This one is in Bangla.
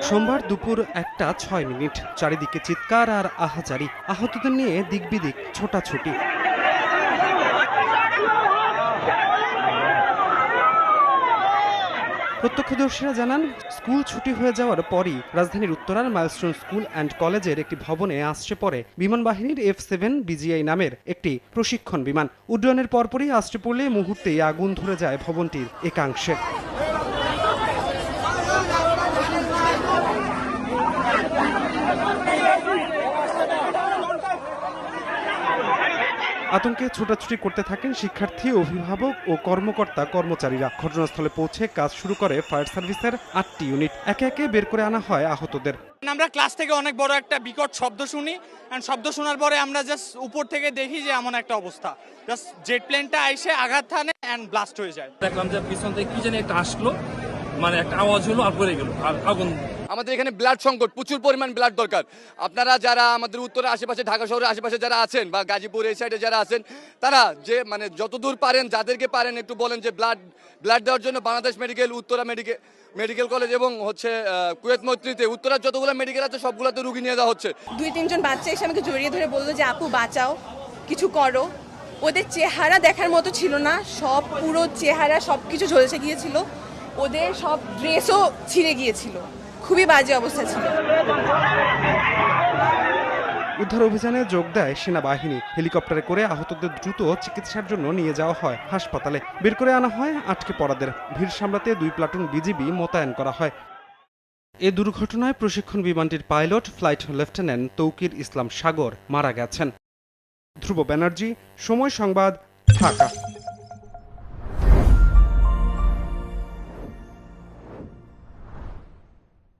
সোমবার দুপুর 1:06 চারিদিকে চিৎকার আর আহাজারি, আহতদের নিয়ে দিকবিদিক ছোটাছুটি। প্রত্যক্ষদর্শীরা জানান, স্কুল ছুটি হয়ে যাওয়ার পরই রাজধানীর উত্তরার মাইলস্টোন স্কুল অ্যান্ড কলেজের একটি ভবনে আছড়ে পড়ে বিমান বাহিনীর F-7 BGI নামের একটি প্রশিক্ষণ বিমান। উড্ডয়নের পরপরই আছড়ে পড়লে মুহূর্তেই আগুন ধরে যায় ভবনটির একাংশে। আতঙ্কে ছোটাছুটি করতে থাকেন শিক্ষার্থী, অভিভাবক ও কর্মচারীরা। ঘটনাস্থলে পৌঁছে কাজ শুরু করে ফায়ার সার্ভিসের 8টি ইউনিট। একে একে বের করে আনা হয় আহতদের। আমরা ক্লাস থেকে অনেক বড় একটা বিকট শব্দ শুনি, এন্ড শব্দ শোনার পরে আমরা জাস্ট উপর থেকে দেখি যে এমন একটা অবস্থা, জাস্ট জেট প্লেনটা এসে আঘাত হানে এন্ড ব্লাস্ট হয়ে যায়। দেখলাম যে পিছন থেকে কি জানি একটা আসলো, মানে একটা আওয়াজ হলো আর পড়ে গেল আর আগুন। আমাদের এখানে ব্লাড সংকট, প্রচুর পরিমাণ ব্লাড দরকার। আপনারা যারা আমাদের উত্তরের আশেপাশে, ঢাকা শহরের আশেপাশে যারা আছেন বা গাজীপুর এই সাইডে যারা আছেন, তারা যে মানে যতদূর পারেন, যাদেরকে পারেন একটু বলেন যে ব্লাড দেওয়ার জন্য Bangladesh medical, Uttara medical college এবং কুয়েত মৈত্রীতে উত্তরার যতগুলো মেডিকেল আছে সবগুলোতে রুগী নিয়ে যাওয়া হচ্ছে। 2-3 জন বাচ্চা এসে আমাকে জড়িয়ে ধরে বললো যে আপু বাঁচাও, কিছু করো। ওদের চেহারা দেখার মতো ছিল না, সব পুরো চেহারা সবকিছু ঝলসে গিয়েছিল, ওদের সব ড্রেসও ছিঁড়ে গিয়েছিল, খুবই বাজে অবস্থা ছিল। উদ্ধার অভিযানে যোগ দেয় সেনাবাহিনী। হেলিকপ্টারে করে আহতদের দ্রুত চিকিৎসার জন্য নিয়ে যাওয়া হয় হাসপাতালে। বের করে আনা হয় আটকে পড়াদের। ভিড় সামলাতে 2 প্লাটুন বিজিবি মোতায়েন করা হয়। এ দুর্ঘটনায় প্রশিক্ষণ বিমানটির পাইলট ফ্লাইট লেফটেন্যান্ট তৌকির ইসলাম সাগর মারা গেছেন। ধ্রুব ব্যানার্জি, সময় সংবাদ, ঢাকা।